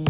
Hai,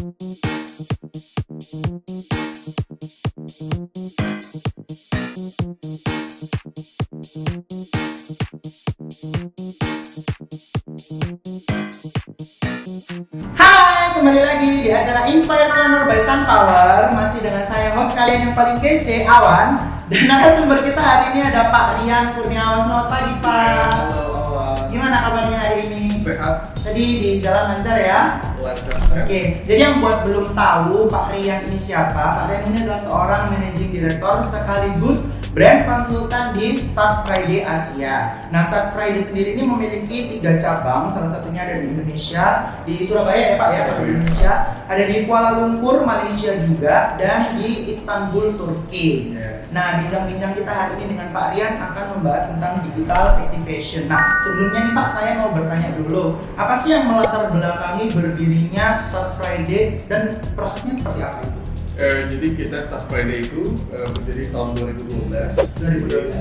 kembali lagi di acara Inspirepreneur by Sunpower. Masih dengan saya host kalian yang paling kece, Awan. Dan narasumber kita hari ini ada Pak Rian Kurniawan. Selamat pagi, Pak. Halo, Awan. Gimana kabarnya hari ini? Sehat. Tadi di jalan lancar ya? Lancar. Oke, jadi yang buat belum tahu Pak Rian ini siapa? Pak Rian ini adalah seorang managing director sekaligus brand konsultan di Start Friday Asia. Nah, Start Friday sendiri ini memiliki 3 cabang, salah satunya ada di Indonesia, di Surabaya ya Pak ya, di Indonesia, ada di Kuala Lumpur, Malaysia juga, dan di Istanbul, Turki. Yes. Nah, bincang-bincang kita hari ini dengan Pak Rian akan membahas tentang digital activation. Nah, sebelumnya nih Pak, saya mau bertanya dulu, apa sih yang melatar belakangi berdirinya Start Friday dan prosesnya seperti apa itu? Jadi kita Start Friday itu berdiri tahun 2012. Jadi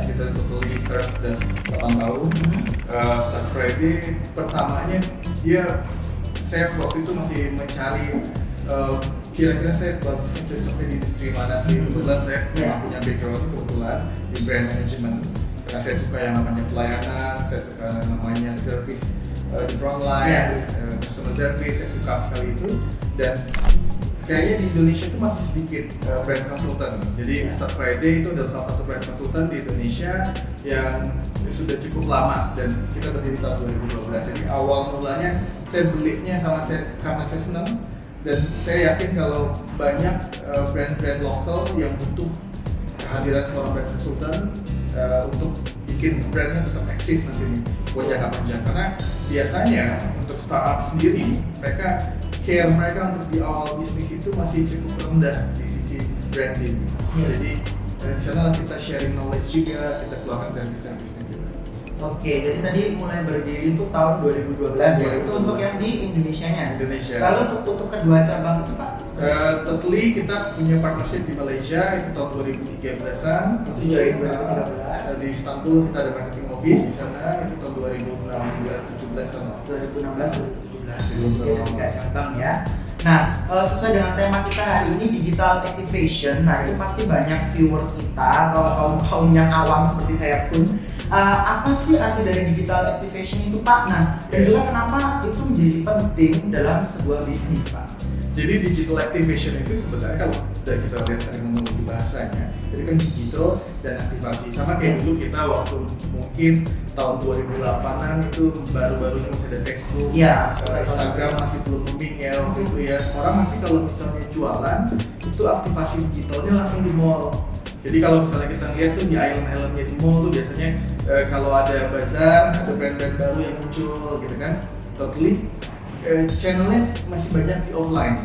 kita totally start sudah 8 tahun. Start Friday pertamanya saya waktu itu masih mencari kira-kira saya bagusnya cocoknya di industri mana sih. Kebetulan saya punya background kebetulan di brand management karena saya suka yang namanya pelayanan, saya suka namanya service di frontline, customer service, saya suka sekali itu. Dan kayaknya di Indonesia itu masih sedikit brand consultant. Jadi Start Friday itu adalah salah satu brand consultant di Indonesia yang sudah cukup lama dan kita berdiri tahun 2012. Jadi awal mulanya saya believe-nya karena saya senang dan saya yakin kalau banyak brand-brand lokal yang butuh kehadiran seorang brand consultant untuk bikin brandnya tetap eksis nanti buat jangka panjang. Karena biasanya untuk startup sendiri mereka untuk di awal bisnis itu masih cukup rendah di sisi branding. Jadi di sana kita sharing knowledge juga, kita keluarkan service-service-nya juga. Oke, jadi tadi mulai berdiri itu tahun 2012 ya, itu untuk yang di Indonesianya. Indonesia. Lalu untuk kedua cabang itu Pak? Totally kita punya partnership di Malaysia itu tahun 2013-an. Itu dari 2013. Di Istanbul kita ada marketing office di sana itu tahun 2016-17-an. 2016-2017. Jadi 3 cabang ya. Nah, sesuai dengan tema kita hari ini digital activation. Nah, itu pasti banyak viewers kita atau kaum yang awam seperti saya pun. Apa sih arti dari digital activation itu Pak? Nah, dan juga kenapa itu menjadi penting dalam sebuah bisnis Pak? Jadi digital activation itu sebenarnya kalau dari kita lihat terminologi bahasanya, jadi kan digital dan aktivasi. Sama kayak dulu kita waktu mungkin tahun 2008-an itu baru-barunya masih ada Facebook, Instagram masih belum booming ya waktu itu ya. Orang masih kalau misalnya jualan itu aktivasi digitalnya langsung di mall. Jadi kalau misalnya kita lihat tuh di island-islandnya di mall tuh biasanya kalau ada bazar, ada brand-brand baru yang muncul gitu kan, totally channelnya masih banyak di offline,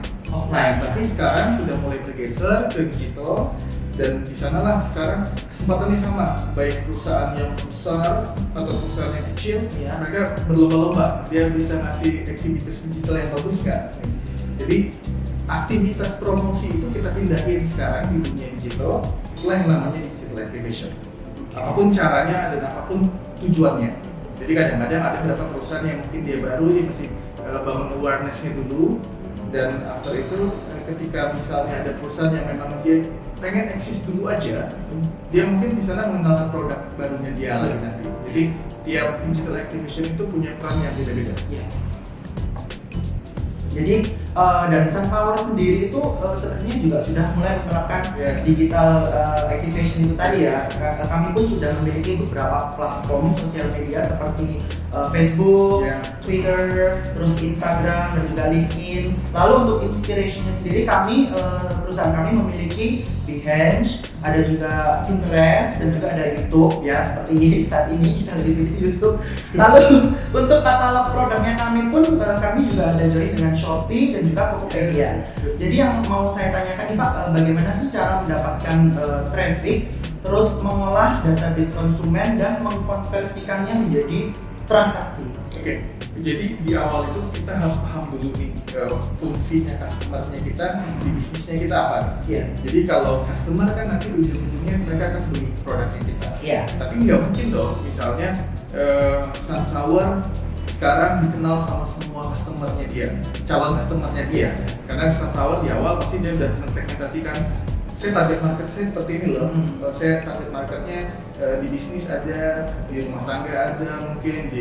tapi sekarang sudah mulai bergeser ke digital dan di sanalah sekarang kesempatannya sama, baik perusahaan yang besar atau perusahaan yang kecil, mereka berlomba-lomba dia bisa ngasih aktivitas digital yang bagus kan. Jadi aktivitas promosi itu kita pindahin sekarang di dunia digital, itulah yang namanya digital activation. Apapun caranya dan apapun tujuannya. Jadi kadang-kadang ada beberapa perusahaan yang mungkin dia baru, dia masih bangun awareness-nya dulu, dan after itu ketika misalnya ada perusahaan yang memang dia pengen eksis dulu aja, dia mungkin di sana mengenalkan produk barunya dia lagi nanti. Jadi tiap digital activation itu punya peran yang beda-beda. Jadi dari Sunpower sendiri itu sebenarnya juga sudah mulai menerapkan digital activation itu tadi ya. Kami pun sudah memiliki beberapa platform sosial media seperti Facebook, Twitter, terus Instagram dan juga LinkedIn. Lalu untuk inspirationnya sendiri perusahaan kami memiliki Behance, ada juga Pinterest dan juga ada YouTube ya, seperti saat ini kita di sini YouTube. Lalu untuk katalog produknya kami pun kami juga ada join dengan Shopee dan juga Tokopedia. Jadi yang mau saya tanyakan nih Pak, bagaimana sih cara mendapatkan traffic, terus mengolah database konsumen dan mengkonversikannya menjadi transaksi? Oke, jadi di awal itu kita harus paham dulu nih fungsinya customer-nya kita di bisnisnya kita apa. Jadi kalau customer kan nanti ujung-ujungnya mereka akan beli produknya kita. Tapi nggak mungkin dong, misalnya Sunpower sekarang dikenal sama semua customernya dia, calon customernya dia. Karena setahun di awal pasti dia udah mensegmentasikan, saya target market saya seperti ini loh. Saya target marketnya di bisnis ada, di rumah tangga ada, mungkin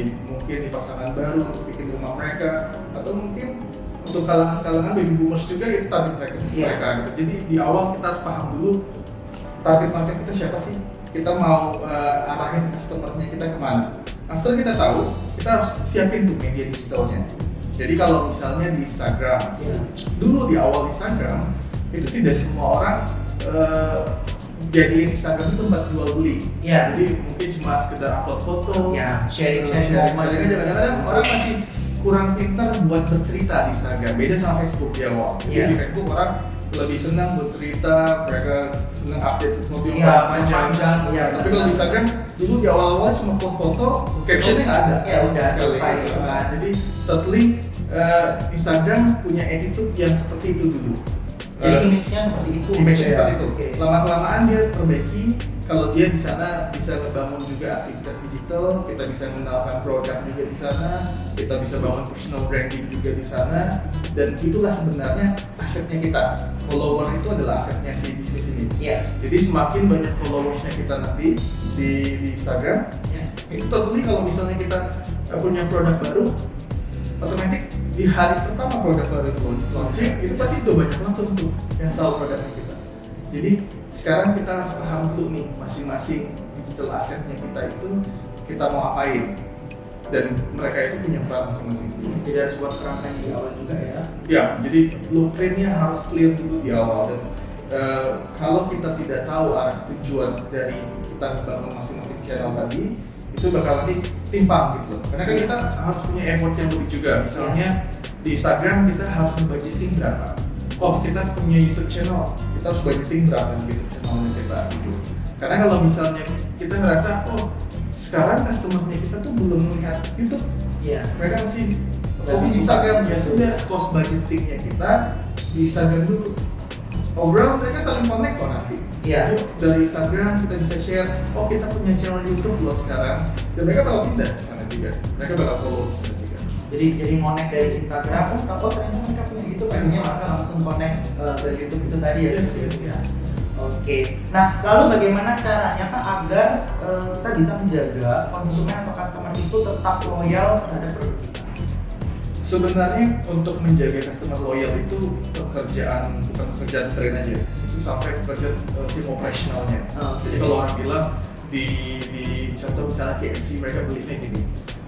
di pasangan baru untuk bikin rumah mereka, atau mungkin untuk kalangan baby boomers juga itu target mereka. Gitu. Jadi di awal kita harus paham dulu target market kita siapa sih, kita mau arahin customernya kita kemana. Nah, setelah kita tahu, kita harus siapin tuh media digitalnya. Jadi kalau misalnya di Instagram, dulu di awal Instagram itu tidak semua orang jadiin Instagram itu tempat jual beli. Jadi mungkin cuma sekedar upload foto, sharing momen. Kadang-kadang orang masih kurang pintar buat bercerita di Instagram. Beda sama Facebook di awal. Jadi di Facebook orang lebih senang bercerita, mereka senang update sesuatu yang panjang. Tapi kalau di Instagram dulu di awal-awal cuma post foto, captionnya nggak ada. Udah selesai. Jadi totally Instagram punya attitude yang seperti itu dulu. Jadi image-nya seperti itu. Lama-kelamaan dia perbaiki. Kalau dia di sana bisa membangun juga aktivitas digital, kita bisa mengenalkan produk juga di sana, kita bisa bangun personal branding juga di sana, dan itulah sebenarnya asetnya kita. Follower itu adalah asetnya si bisnis ini. Jadi semakin banyak followersnya kita nanti di Instagram, itu totally kalau misalnya kita punya produk baru, otomatis di hari pertama produk baru itu launching, itu pasti udah banyak langsung tuh yang tahu produknya kita. Jadi sekarang kita harus paham dulu nih masing-masing digital asetnya kita itu kita mau apain, dan mereka itu punya peran masing-masing. Jadi harus buat kerangka di awal juga jadi blueprintnya harus clear dulu di awal, dan kalau kita tidak tahu arah tujuan dari kita membangun masing-masing channel tadi, itu bakal nanti timpang gitu. Karena kan kita harus punya effort yang lebih juga. Misalnya di Instagram kita harus budgeting berapa. Oh, kita punya YouTube channel, kita harus budgeting berapa YouTube channelnya kita gitu. Karena kalau misalnya kita ngerasa, oh sekarang customernya kita tuh belum melihat YouTube, mereka masih fokus di Instagram, ya sudah cost budgetingnya kita di Instagram dulu. Overall mereka saling connect kok nanti. Dari Instagram kita bisa share, oh kita punya channel YouTube loh sekarang, dan mereka bakal pindah ke sana juga. Mereka bakal follow di sana juga. Jadi connect dari Instagram, ternyata mereka punya YouTube, akhirnya mereka langsung connect ke YouTube itu tadi ya. Oke. Nah, lalu bagaimana caranya Pak agar kita bisa menjaga konsumen atau customer itu tetap loyal terhadap produk kita? Sebenarnya untuk menjaga customer loyal itu bukan pekerjaan tren aja, itu sampai pekerjaan tim operasionalnya. Jadi kalau orang bilang di contoh misalnya KFC, mereka beliefnya gini,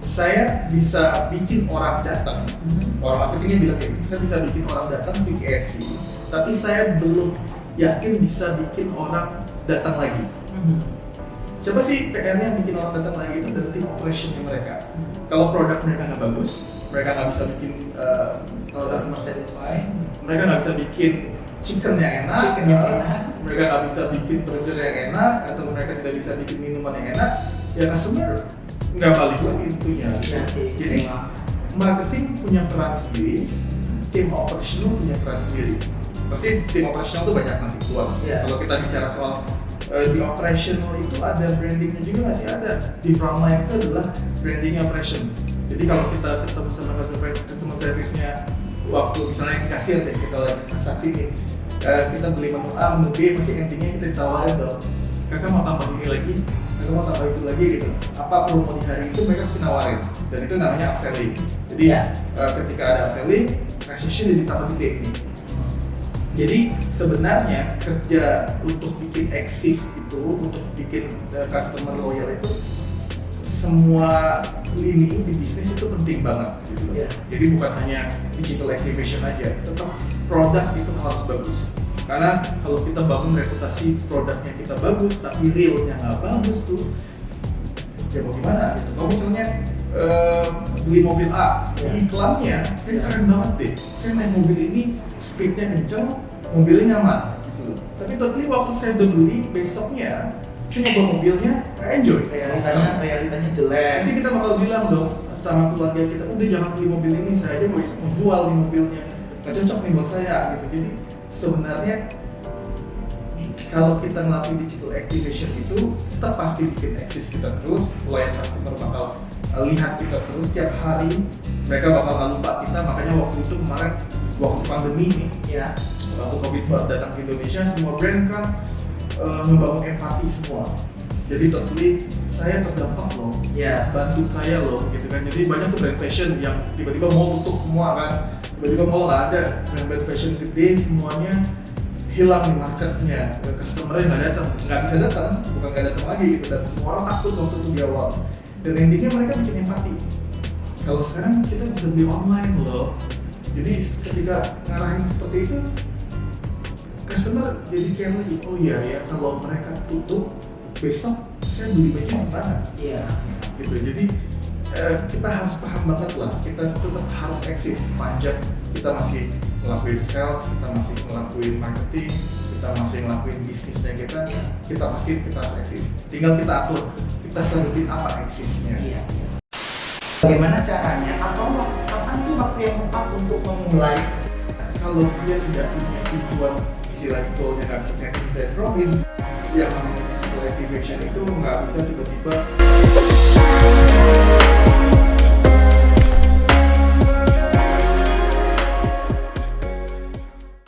saya bisa bikin orang datang, orang marketingnya bilang kayak gitu, saya bisa bikin orang datang di KFC, tapi saya belum yakin bisa bikin orang datang lagi. Siapa sih PR-nya bikin orang datang lagi? Itu dari tim operationnya mereka. Kalau produk mereka nggak bagus, mereka nggak bisa bikin customer satisfied, mereka nggak bisa bikin chicken yang enak, mereka nggak bisa bikin burger yang enak, atau mereka tidak bisa bikin minuman yang enak, ya customer nggak balik lagi tentunya. Jadi marketing punya peran sendiri, tim operational punya peran sendiri. Pasti tim operational itu banyak nanti luas. Kalau kita bicara soal di operational itu ada brandingnya juga masih ada. Di frontline itu adalah branding operation. Jadi kalau kita ketemu sama customer service-nya, waktu misalnya kasir deh, kita lagi transaksi nih, kita beli menu A, menu B, pasti intinya kita ditawarin dong, kakak mau tambah ini lagi, kakak mau tambah itu lagi gitu. Apa promo di hari itu mereka pasti nawarin, dan itu namanya upselling. Jadi ketika ada upselling, transaction jadi tambah gede ini. Jadi sebenarnya kerja untuk bikin active itu, untuk bikin customer loyal itu, semua lini di bisnis itu penting banget gitu. Jadi bukan hanya digital activation aja, tetap produk itu harus bagus. Karena kalau kita bangun reputasi produknya kita bagus, tapi realnya nggak bagus tuh, ya mau gimana gitu. Kalau misalnya beli mobil A, iklannya keren banget deh, saya naik mobil ini speednya kenceng, mobilnya nyaman gitu. Tapi totally waktu saya udah beli, besoknya saya nyoba mobilnya, enjoy. Realitanya jelek. Pasti kita bakal bilang dong sama keluarga kita, udah jangan beli mobil ini, saya aja mau jual nih mobilnya, gak cocok nih buat saya gitu. Jadi sebenarnya kalau kita ngelakuin digital activation itu, kita pasti bikin eksis kita terus, loyal customer bakal lihat kita terus setiap hari, mereka bakal nggak lupa kita. Makanya waktu itu kemarin waktu pandemi nih Ya. waktu COVID datang ke Indonesia, semua brand kan ngebangun empati semua. Jadi totally saya terdampak loh, Ya. bantu saya loh gitu kan. Jadi banyak tuh brand fashion yang tiba-tiba mau tutup semua kan, tiba-tiba mau nggak ada, brand fashion gede semuanya hilang di marketnya, customer-nya nggak datang, nggak bisa datang, bukan nggak datang lagi gitu. Dan semua orang takut waktu itu di awal. Dan intinya mereka bikin empati. Kalau sekarang kita bisa beli online loh. Jadi ketika ngarahin seperti itu, customer jadi kayak lagi, oh iya ya kalau mereka tutup, besok saya beli baju di mana? Iya. Gitu. Jadi kita harus paham banget lah, kita tetap harus eksis panjang. Kita masih ngelakuin sales, kita masih ngelakuin marketing, kita masih ngelakuin bisnisnya kita, Iya. kita pasti kita harus eksis. Tinggal kita atur, kita sebutin apa eksisnya. Iya. Bagaimana caranya atau kapan sih waktu yang tepat untuk memulai? Kalau dia tidak punya tujuan, istilah goalnya nggak bisa setting dan profit, yang namanya digital activation itu nggak bisa tiba-tiba